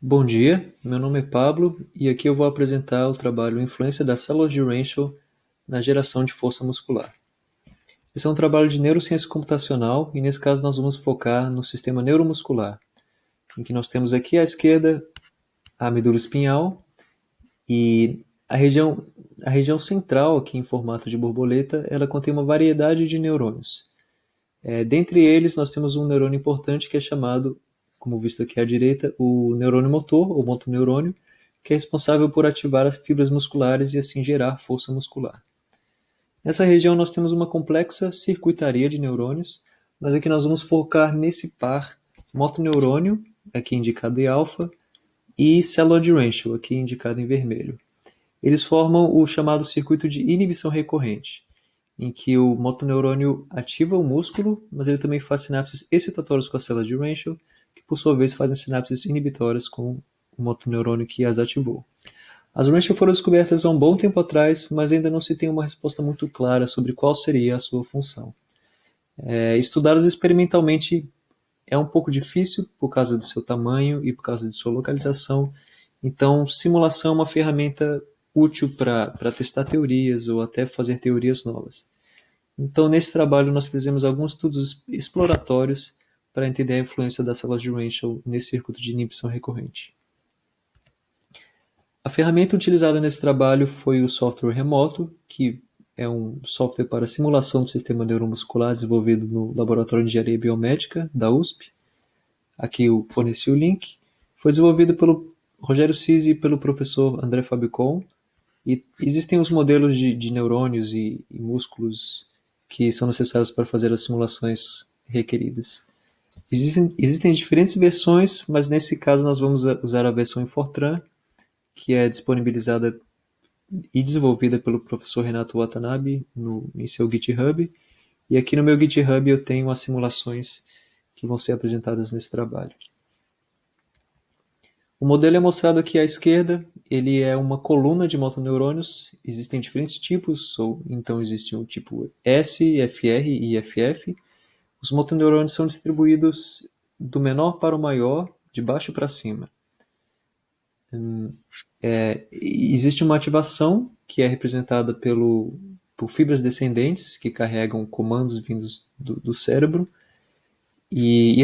Bom dia, meu nome é Pablo e aqui eu vou apresentar o trabalho Influência das células de Rancho na geração de força muscular. Esse é um trabalho de neurociência computacional e nesse caso nós vamos focar no sistema neuromuscular, em que nós temos aqui à esquerda a medula espinhal e a região central aqui em formato de borboleta, ela contém uma variedade de neurônios. Dentre eles nós temos um neurônio importante que é chamado, como visto aqui à direita, o neurônio motor, ou motoneurônio, que é responsável por ativar as fibras musculares e assim gerar força muscular. Nessa região nós temos uma complexa circuitaria de neurônios, mas aqui nós vamos focar nesse par motoneurônio, aqui indicado em alfa, e célula de Rancho, aqui indicado em vermelho. Eles formam o chamado circuito de inibição recorrente, em que o motoneurônio ativa o músculo, mas ele também faz sinapses excitatórias com a célula de Rancho, que por sua vez fazem sinapses inibitórias com o motoneurônio que as ativou. As Rancho foram descobertas há um bom tempo atrás, mas ainda não se tem uma resposta muito clara sobre qual seria a sua função. Estudá-las experimentalmente é um pouco difícil por causa do seu tamanho e por causa de sua localização, então simulação é uma ferramenta útil para testar teorias ou até fazer teorias novas. Então, nesse trabalho, nós fizemos alguns estudos exploratórios para entender a influência das células de Rancho nesse circuito de inibição recorrente. A ferramenta utilizada nesse trabalho foi o software remoto, que é um software para simulação do sistema neuromuscular desenvolvido no Laboratório de Engenharia Biomédica da USP. Aqui eu forneci o link. Foi desenvolvido pelo Rogério Cisi e pelo professor André Fabicon. E existem os modelos de neurônios e músculos que são necessários para fazer as simulações requeridas. Existem diferentes versões, mas nesse caso nós vamos usar a versão em Fortran, que é disponibilizada e desenvolvida pelo professor Renato Watanabe em seu GitHub. E aqui no meu GitHub eu tenho as simulações que vão ser apresentadas nesse trabalho. O modelo é mostrado aqui à esquerda, ele é uma coluna de motoneurônios, existem diferentes tipos, então existe o tipo S, FR e IFF. Os motoneurônios são distribuídos do menor para o maior, de baixo para cima. Existe uma ativação que é representada por fibras descendentes que carregam comandos vindos do cérebro, e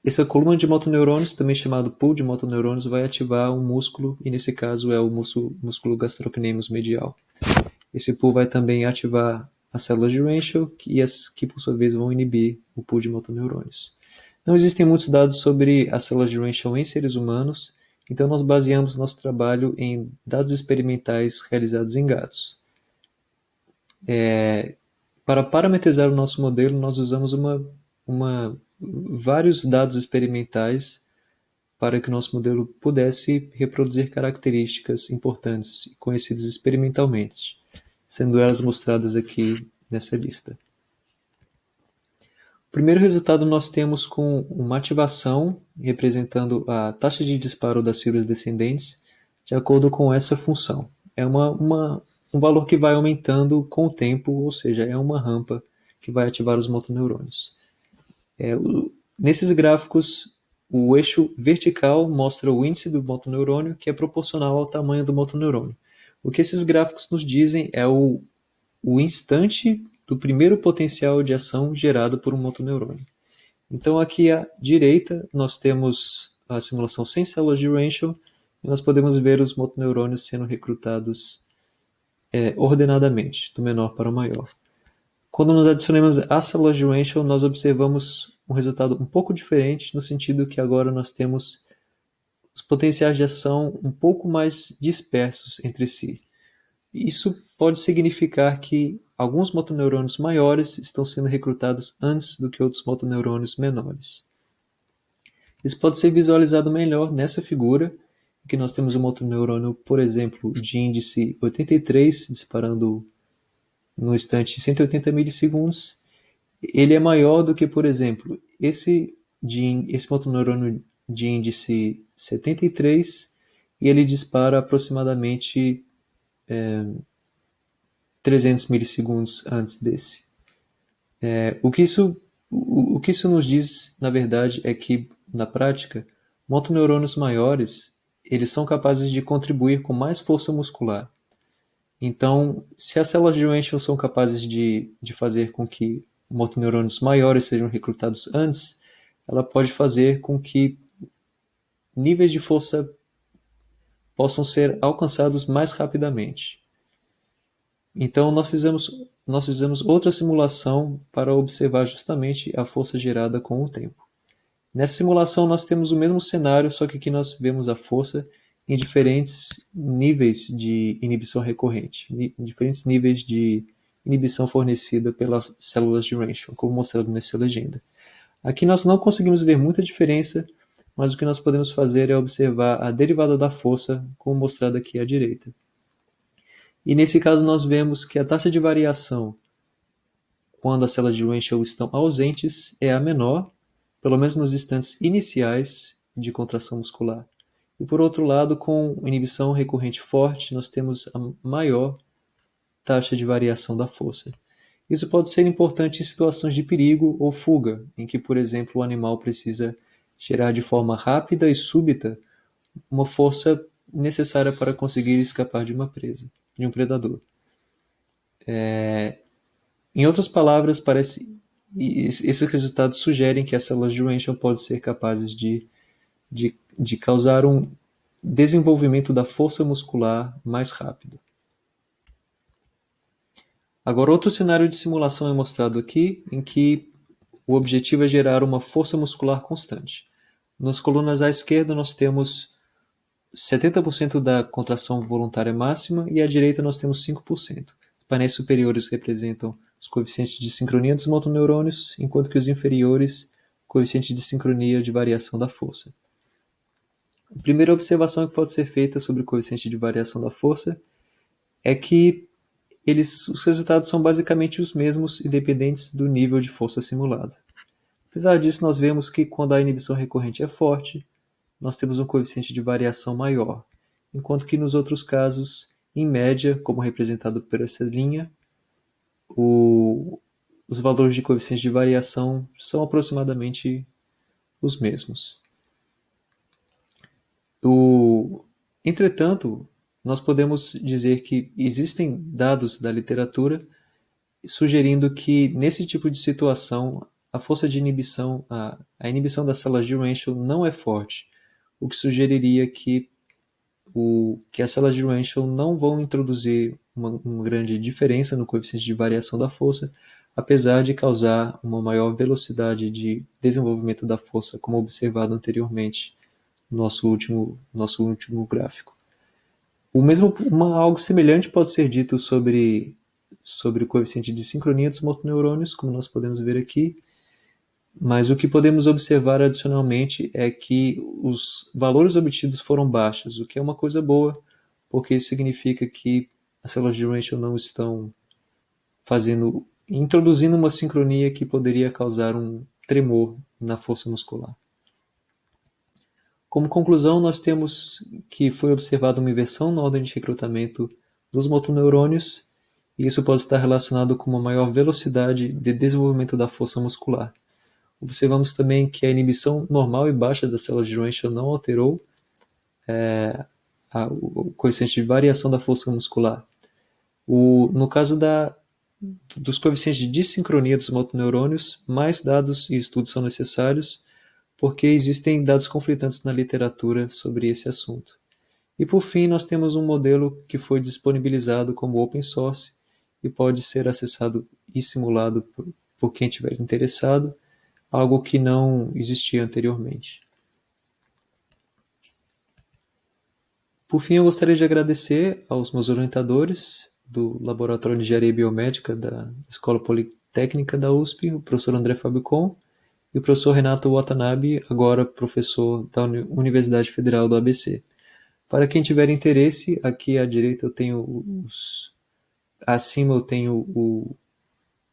essa coluna de motoneurônios, também chamado pool de motoneurônios, vai ativar um músculo, e nesse caso é o músculo gastrocnêmos medial. Esse pool vai também ativar as células de Rancho, que por sua vez vão inibir o pool de motoneurônios. Não existem muitos dados sobre as células de Rancho em seres humanos, então nós baseamos nosso trabalho em dados experimentais realizados em gatos. Para parametrizar o nosso modelo, nós usamos vários dados experimentais para que o nosso modelo pudesse reproduzir características importantes conhecidas experimentalmente, sendo elas mostradas aqui nessa lista. O primeiro resultado nós temos com uma ativação representando a taxa de disparo das fibras descendentes de acordo com essa função. É um valor que vai aumentando com o tempo, ou seja, é uma rampa que vai ativar os motoneurônios. Nesses gráficos, o eixo vertical mostra o índice do motoneurônio, que é proporcional ao tamanho do motoneurônio. O que esses gráficos nos dizem é o instante do primeiro potencial de ação gerado por um motoneurônio. Então, aqui à direita, nós temos a simulação sem células de Rancho, e nós podemos ver os motoneurônios sendo recrutados ordenadamente, do menor para o maior. Quando nós adicionamos as células de Rancho, nós observamos um resultado um pouco diferente, no sentido que agora nós temos os potenciais de ação um pouco mais dispersos entre si. Isso pode significar que alguns motoneurônios maiores estão sendo recrutados antes do que outros motoneurônios menores. Isso pode ser visualizado melhor nessa figura, em que nós temos um motoneurônio, por exemplo, de índice 83, disparando no instante 180 milissegundos. Ele é maior do que, por exemplo, esse motoneurônio de índice 73, e ele dispara aproximadamente 300 milissegundos antes desse. O que isso nos diz, na verdade, é que, na prática, Motoneurônios maiores, eles são capazes de contribuir com mais força muscular. Então, se as células de Rancho são capazes de fazer com que motoneurônios maiores sejam recrutados antes, ela pode fazer com que níveis de força possam ser alcançados mais rapidamente. Então, nós fizemos outra simulação para observar justamente a força gerada com o tempo. Nessa simulação, nós temos o mesmo cenário, só que aqui nós vemos a força em diferentes níveis de inibição recorrente, em diferentes níveis de inibição fornecida pelas células de Rancho, como mostrado nessa legenda. Aqui nós não conseguimos ver muita diferença, mas o que nós podemos fazer é observar a derivada da força, como mostrado aqui à direita. E nesse caso nós vemos que a taxa de variação quando as células de Rancho estão ausentes é a menor, pelo menos nos instantes iniciais de contração muscular. E por outro lado, com inibição recorrente forte, nós temos a maior taxa de variação da força. Isso pode ser importante em situações de perigo ou fuga, em que, por exemplo, o animal precisa gerar de forma rápida e súbita uma força necessária para conseguir escapar de uma presa, de um predador. Em outras palavras, esses resultados sugerem que as células de Rancho podem ser capazes de causar um desenvolvimento da força muscular mais rápido. Agora, outro cenário de simulação é mostrado aqui, em que o objetivo é gerar uma força muscular constante. Nas colunas à esquerda, nós temos 70% da contração voluntária máxima e à direita nós temos 5%. Os painéis superiores representam os coeficientes de sincronia dos motoneurônios, enquanto que os inferiores, o coeficiente de sincronia de variação da força. A primeira observação que pode ser feita sobre o coeficiente de variação da força é que os resultados são basicamente os mesmos, independentes do nível de força simulado. Apesar disso, nós vemos que quando a inibição recorrente é forte, nós temos um coeficiente de variação maior, enquanto que nos outros casos, em média, como representado por essa linha, os valores de coeficiente de variação são aproximadamente os mesmos. Entretanto, nós podemos dizer que existem dados da literatura sugerindo que, nesse tipo de situação, a força de inibição, a inibição das células de Rancho não é forte, o que sugeriria que as células de Rancho não vão introduzir uma grande diferença no coeficiente de variação da força, apesar de causar uma maior velocidade de desenvolvimento da força, como observado anteriormente no nosso último gráfico. Algo semelhante pode ser dito sobre o coeficiente de sincronia dos motoneurônios, como nós podemos ver aqui, mas o que podemos observar adicionalmente é que os valores obtidos foram baixos, o que é uma coisa boa, porque isso significa que as células de Rancho não estão introduzindo uma sincronia que poderia causar um tremor na força muscular. Como conclusão, nós temos que foi observada uma inversão na ordem de recrutamento dos motoneurônios, e isso pode estar relacionado com uma maior velocidade de desenvolvimento da força muscular. Observamos também que a inibição normal e baixa das células de Rancho não alterou o coeficiente de variação da força muscular. No caso dos coeficientes de dissincronia dos motoneurônios, mais dados e estudos são necessários, porque existem dados conflitantes na literatura sobre esse assunto. E por fim, nós temos um modelo que foi disponibilizado como open source e pode ser acessado e simulado por quem estiver interessado, algo que não existia anteriormente. Por fim, eu gostaria de agradecer aos meus orientadores do Laboratório de Engenharia Biomédica da Escola Politécnica da USP, o professor André Fabicon, e o professor Renato Watanabe, agora professor da Universidade Federal do ABC. Para quem tiver interesse, aqui à direita eu tenho acima eu tenho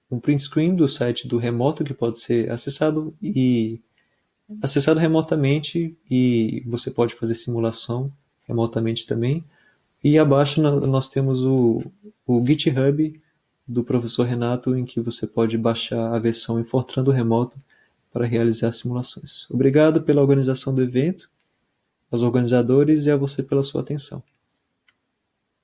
um print screen do site do Remoto, que pode ser acessado remotamente, e você pode fazer simulação remotamente também. E abaixo nós temos o GitHub do professor Renato, em que você pode baixar a versão em Fortran do Remoto para realizar simulações. Obrigado pela organização do evento aos organizadores e a você pela sua atenção.